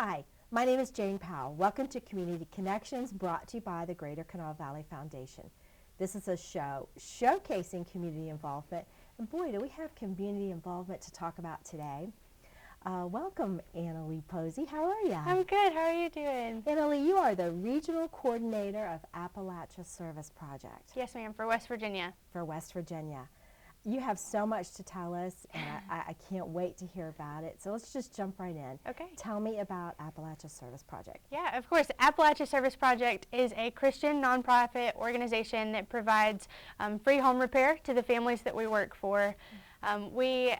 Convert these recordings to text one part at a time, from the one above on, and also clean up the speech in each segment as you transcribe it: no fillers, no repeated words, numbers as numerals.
Hi, my name is Jane Powell. Welcome to Community Connections, brought to you by the Greater Kanawha Valley Foundation. This is a show showcasing community involvement, and boy, do we have community involvement to talk about today. Welcome, Annalee Posey. How are you? I'm good. How are you doing? Annalee, you are the Regional Coordinator of Appalachia Service Project. Yes, ma'am, for West Virginia. For West Virginia. You have so much to tell us, and I can't wait to hear about it. So let's just jump right in. Okay. Tell me about Appalachia Service Project. Yeah, of course. Appalachia Service Project is a Christian nonprofit organization that provides free home repair to the families that we work for. We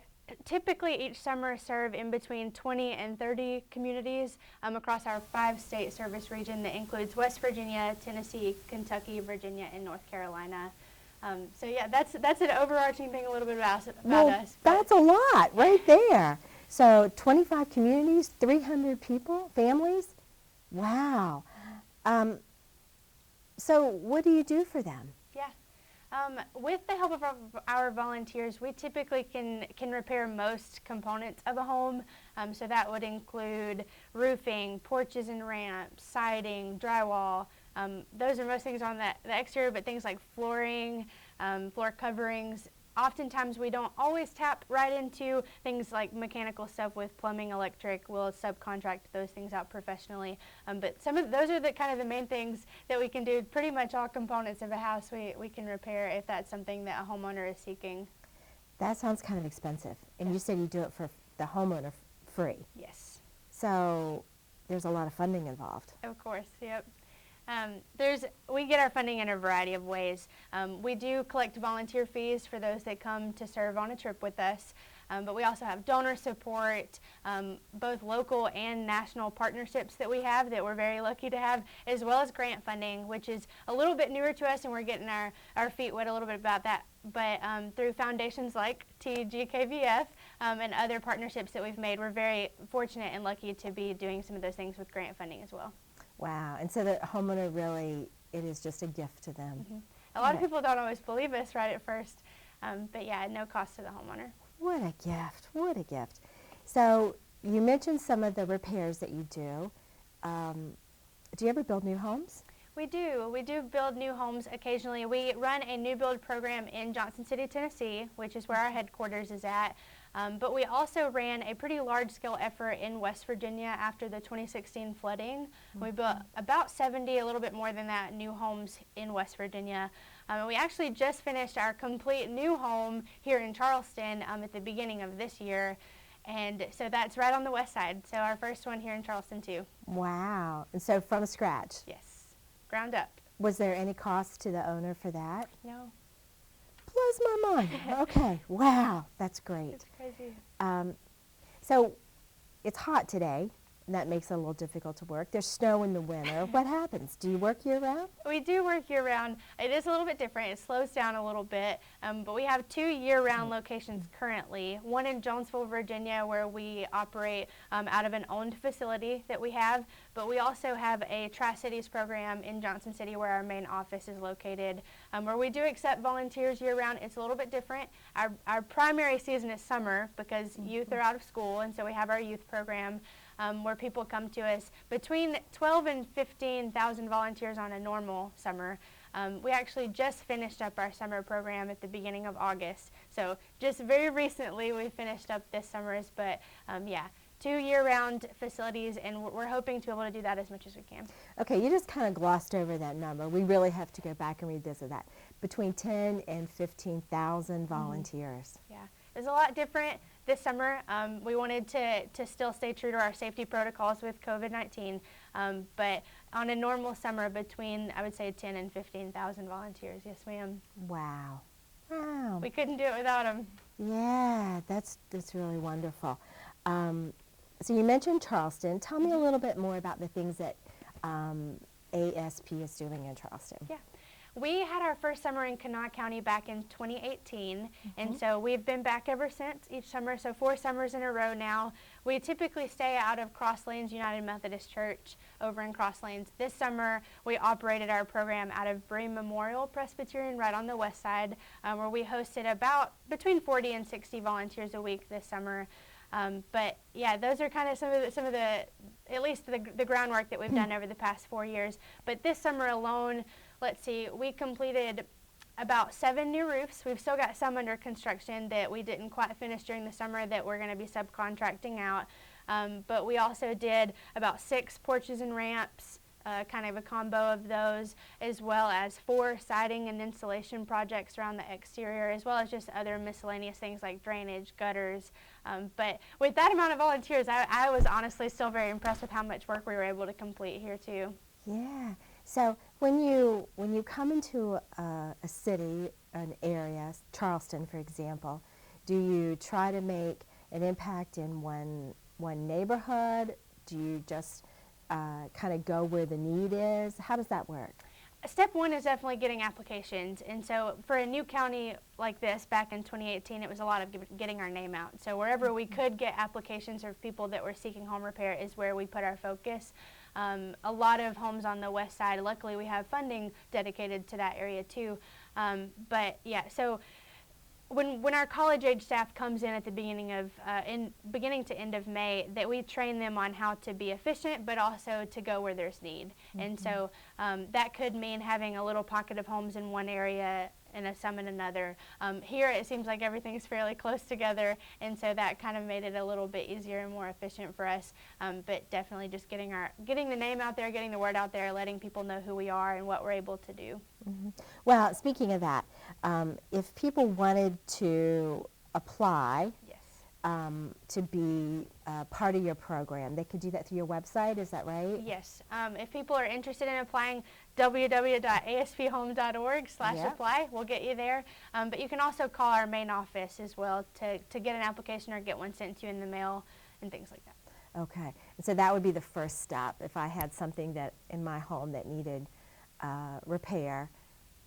typically each summer serve in between 20 and 30 communities across our 5-state service region that includes West Virginia, Tennessee, Kentucky, Virginia, and North Carolina. So yeah, that's an overarching thing a little bit about us. That's a lot right there. So 25 communities, 300 people, families. Wow. So what do you do for them? Yeah. With the help of our volunteers, we typically can repair most components of a home. So that would include roofing, porches and ramps, siding, drywall. Those are most things on the exterior, but things like flooring, floor coverings. Oftentimes we don't always tap right into things like mechanical stuff with plumbing, electric. We'll subcontract those things out professionally. But some of those are the kind of the main things that we can do. Pretty much all components of a house we can repair if that's something that a homeowner is seeking. That sounds kind of expensive. And you said you do it for the homeowner free. Yes. So there's a lot of funding involved. Of course, yep. We get our funding in a variety of ways. We do collect volunteer fees for those that come to serve on a trip with us, but we also have donor support, both local and national partnerships that we have that we're very lucky to have, as well as grant funding, which is a little bit newer to us, and we're getting our feet wet a little bit about that. But through foundations like TGKVF and other partnerships that we've made, we're very fortunate and lucky to be doing some of those things with grant funding as well. Wow. And so the homeowner really, it is just a gift to them. Mm-hmm. A lot of people don't always believe us right at first, but yeah, no cost to the homeowner. What a gift. What a gift. So you mentioned some of the repairs that you do. Do you ever build new homes? We do. We do build new homes occasionally. We run a new build program in Johnson City, Tennessee, which is where our headquarters is at. But we also ran a pretty large-scale effort in West Virginia after the 2016 flooding. Mm-hmm. We built about 70, a little bit more than that, new homes in West Virginia. We actually just finished our complete new home here in Charleston at the beginning of this year. And so that's right on the west side. So our first one here in Charleston, too. Wow. And so from scratch? Yes. Ground up. Was there any cost to the owner for that? No. Blows my mind. Okay. Wow. That's great. It's crazy. So it's hot today, and that makes it a little difficult to work. There's snow in the winter. What happens? Do you work year-round? We do work year-round. It is a little bit different. It slows down a little bit, but we have 2 year-round locations currently. One in Jonesville, Virginia, where we operate out of an owned facility that we have, but we also have a Tri-Cities program in Johnson City where our main office is located, where we do accept volunteers year-round. It's a little bit different. Our primary season is summer because youth are out of school, and so we have our youth program. Where people come to us. Between 12 and 15,000 volunteers on a normal summer. We actually just finished up our summer program at the beginning of August. So just very recently we finished up this summer's, but yeah, 2 year-round facilities, and we're hoping to be able to do that as much as we can. Okay, you just kind of glossed over that number. We really have to go back and revisit that. Between 10 and 15,000 volunteers. Yeah, it's a lot different. This summer, we wanted to still stay true to our safety protocols with COVID-19, but on a normal summer, between, I would say, 10 and 15,000 volunteers. Yes, ma'am. Wow. Wow. We couldn't do it without them. Yeah, that's really wonderful. So you mentioned Charleston. Tell me a little bit more about the things that ASP is doing in Charleston. Yeah. We had our first summer in Kanawha County back in 2018, and so we've been back ever since each summer, so 4 summers in a row now. We typically stay out of Cross Lanes United Methodist Church over in Cross Lanes. This summer, we operated our program out of Bree Memorial Presbyterian right on the west side, where we hosted about between 40 and 60 volunteers a week this summer. But yeah, those are kind of some of the at least the groundwork that we've done over the past 4 years. But this summer alone, let's see, we completed about 7 new roofs. We've still got some under construction that we didn't quite finish during the summer that we're going to be subcontracting out. But we also did about 6 porches and ramps, kind of a combo of those, as well as 4 siding and insulation projects around the exterior, as well as just other miscellaneous things like drainage, gutters. But with that amount of volunteers, I was honestly still very impressed with how much work we were able to complete here too. Yeah. So when you come into a city, an area, Charleston, for example, do you try to make an impact in one neighborhood? Do you just kind of go where the need is? How does that work? Step one is definitely getting applications. And so for a new county like this back in 2018, it was a lot of getting our name out. So wherever we could get applications of people that were seeking home repair is where we put our focus. A lot of homes on the west side, luckily we have funding dedicated to that area too. But yeah, so when our college age staff comes in at the beginning to end of May, that we train them on how to be efficient, but also to go where there's need. Mm-hmm. And so that could mean having a little pocket of homes in one area and some in another. Here it seems like everything's fairly close together, and so that kind of made it a little bit easier and more efficient for us. But definitely just getting the name out there, getting the word out there, letting people know who we are and what we're able to do. Mm-hmm. Well, speaking of that, if people wanted to apply to be part of your program, they could do that through your website, is that right? Yes. If people are interested in applying, www.asphome.org/apply will get you there. But you can also call our main office as well to get an application or get one sent to you in the mail and things like that. Okay. And so that would be the first step. If I had something that in my home that needed repair,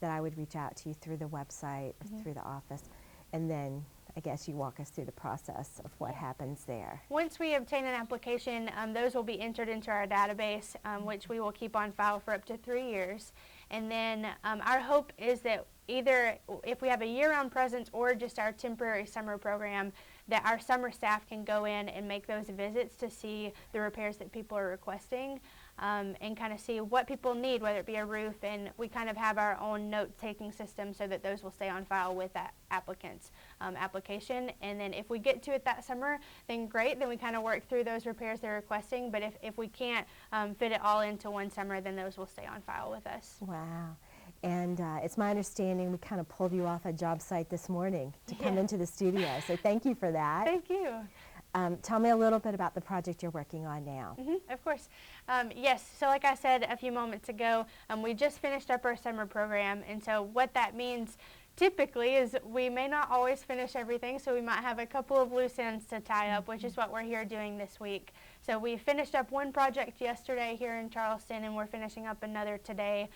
that I would reach out to you through the website, mm-hmm. through the office, and then I guess you walk us through the process of what happens there. Once we obtain an application, those will be entered into our database, which we will keep on file for up to 3 years. And then our hope is that either if we have a year-round presence or just our temporary summer program, that our summer staff can go in and make those visits to see the repairs that people are requesting. And kind of see what people need, whether it be a roof, and we kind of have our own note-taking system so that those will stay on file with that applicant's application. And then if we get to it that summer, then great, then we kind of work through those repairs they're requesting. But if we can't fit it all into one summer, then those will stay on file with us. Wow. And it's my understanding we kind of pulled you off a job site this morning to come into the studio, so thank you for that. Thank you. Tell me a little bit about the project you're working on now. Mm-hmm, of course. Yes, so like I said a few moments ago, we just finished up our summer program, and so what that means typically is we may not always finish everything, so we might have a couple of loose ends to tie up, which is what we're here doing this week. So we finished up one project yesterday here in Charleston, and we're finishing up another today,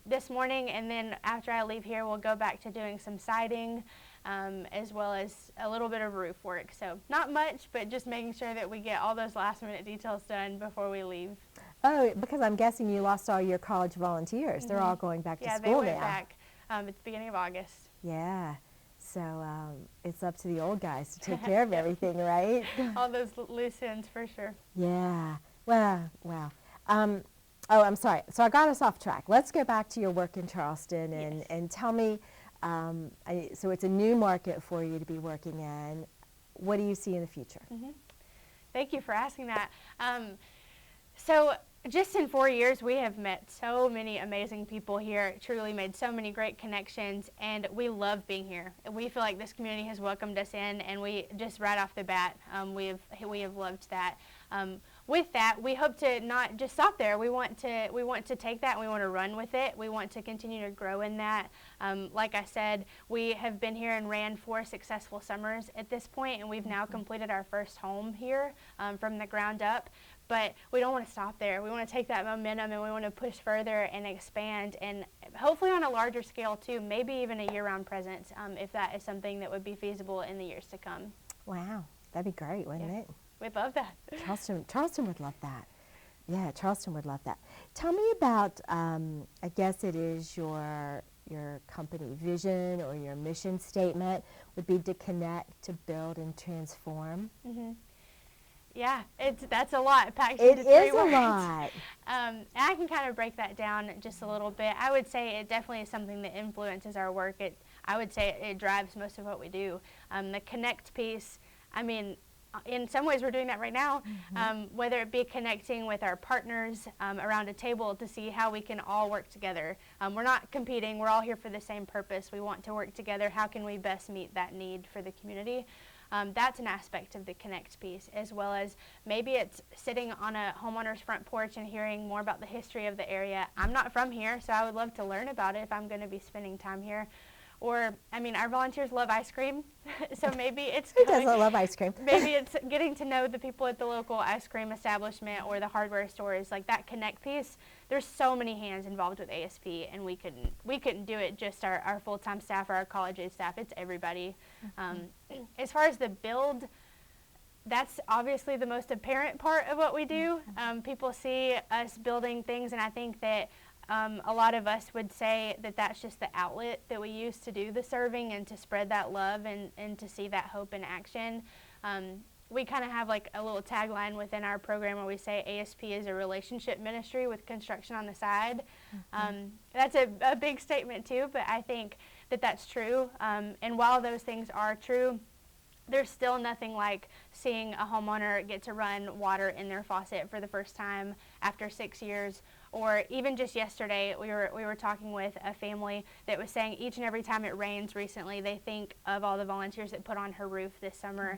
this morning, and then after I leave here, we'll go back to doing some siding, as well as a little bit of roof work. So not much, but just making sure that we get all those last-minute details done before we leave. Oh, because I'm guessing you lost all your college volunteers. Mm-hmm. They're all going back to school now. Yeah, they went back at the beginning of August. Yeah. So it's up to the old guys to take care of everything, right? All those loose ends, for sure. Yeah. Well, wow. Oh, I'm sorry. So I got us off track. Let's go back to your work in Charleston and tell me, so it's a new market for you to be working in. What do you see in the future? Mm-hmm. Thank you for asking that. So just in 4 years, we have met so many amazing people here, truly made so many great connections, and we love being here. We feel like this community has welcomed us in, and we just right off the bat, we have loved that. With that, we hope to not just stop there. We want to take that and we want to run with it. We want to continue to grow in that. Like I said, we have been here and ran 4 successful summers at this point, and we've now completed our first home here from the ground up. But we don't want to stop there. We want to take that momentum and we want to push further and expand, and hopefully on a larger scale too, maybe even a year-round presence, if that is something that would be feasible in the years to come. Wow, that'd be great, wouldn't it? We'd love that. Charleston would love that. Yeah, Charleston would love that. Tell me about, I guess it is your your company vision or your mission statement would be to connect, to build, and transform. Yeah, that's a lot packed It into 3 is a words. lot. And I can kind of break that down just a little bit. I would say it definitely is something that influences our work. I would say it drives most of what we do. The connect piece, I mean, in some ways we're doing that right now, whether it be connecting with our partners around a table to see how we can all work together. We're not competing. We're all here for the same purpose. We want to work together. How can we best meet that need for the community? That's an aspect of the connect piece, as well as maybe it's sitting on a homeowner's front porch and hearing more about the history of the area. I'm not from here, so I would love to learn about it if I'm going to be spending time here. Or, I mean, our volunteers love ice cream, so maybe it's Who doesn't love ice cream? maybe it's getting to know the people at the local ice cream establishment or the hardware stores, like that connect piece. There's so many hands involved with ASP, and we couldn't do it just our full-time staff or our college-age staff. It's everybody. As far as the build, that's obviously the most apparent part of what we do. People see us building things, and I think that a lot of us would say that that's just the outlet that we use to do the serving and to spread that love and to see that hope in action. We kind of have like a little tagline within our program where we say ASP is a relationship ministry with construction on the side. That's a big statement too, but I think that that's true. And while those things are true, there's still nothing like seeing a homeowner get to run water in their faucet for the first time after 6 years. Or even just yesterday, we were talking with a family that was saying each and every time it rains recently, they think of all the volunteers that put on her roof this summer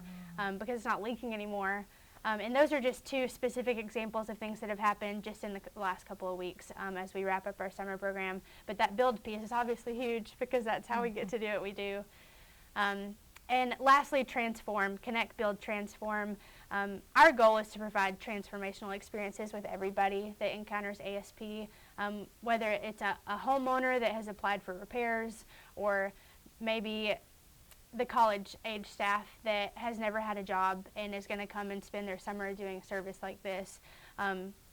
because it's not leaking anymore. And those are just 2 specific examples of things that have happened just in the last couple of weeks as we wrap up our summer program. But that build piece is obviously huge because that's how we get to do what we do. And lastly, transform, connect, build, transform. Our goal is to provide transformational experiences with everybody that encounters ASP, whether it's a homeowner that has applied for repairs or maybe the college-age staff that has never had a job and is going to come and spend their summer doing service like this.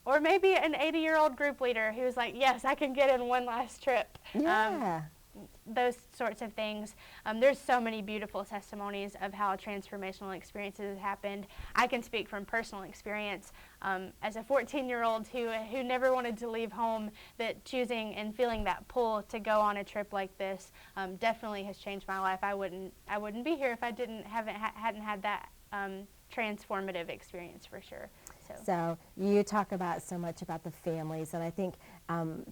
Or maybe an 80-year-old group leader who's like, yes, I can get in one last trip. Yeah. Those sorts of things. There's so many beautiful testimonies of how transformational experiences have happened. I can speak from personal experience as a 14-year-old who never wanted to leave home, that choosing and feeling that pull to go on a trip like this definitely has changed my life. I wouldn't be here if I hadn't had that transformative experience for sure. So you talk about so much about the families, and I think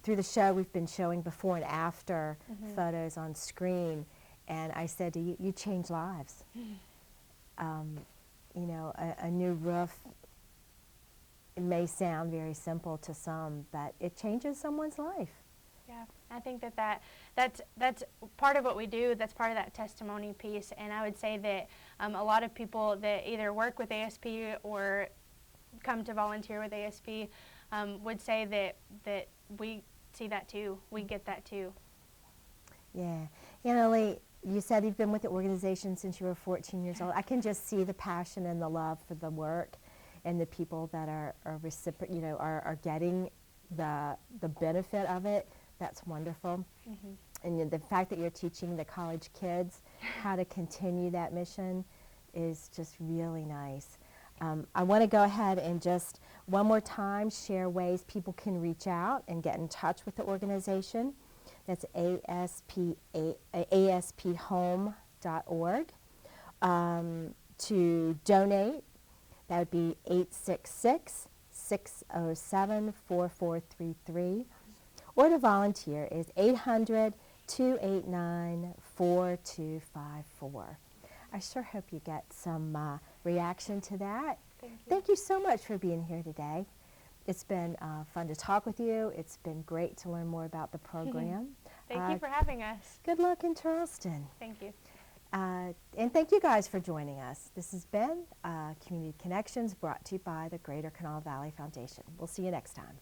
through the show we've been showing before and after photos on screen, and I said to you, you change lives. You know, a new roof, it may sound very simple to some, but it changes someone's life. Yeah, I think that's part of what we do. That's part of that testimony piece, and I would say that a lot of people that either work with ASP or come to volunteer with ASP would say that we see that too. We get that too. Yeah. Annalee, you said you've been with the organization since you were 14 years old. I can just see the passion and the love for the work and the people that are getting the benefit of it. That's wonderful. And the fact that you're teaching the college kids how to continue that mission is just really nice. I want to go ahead and just one more time share ways people can reach out and get in touch with the organization. That's aspHome.org. To donate, that would be 866-607-4433. Or to volunteer is 800-289-4254. I sure hope you get some reaction to that. Thank you so much for being here today. It's been fun to talk with you. It's been great to learn more about the program. Thank you for having us. Good luck in Charleston. Thank you. And thank you guys for joining us. This has been Community Connections, brought to you by the Greater Kanawha Valley Foundation. We'll see you next time.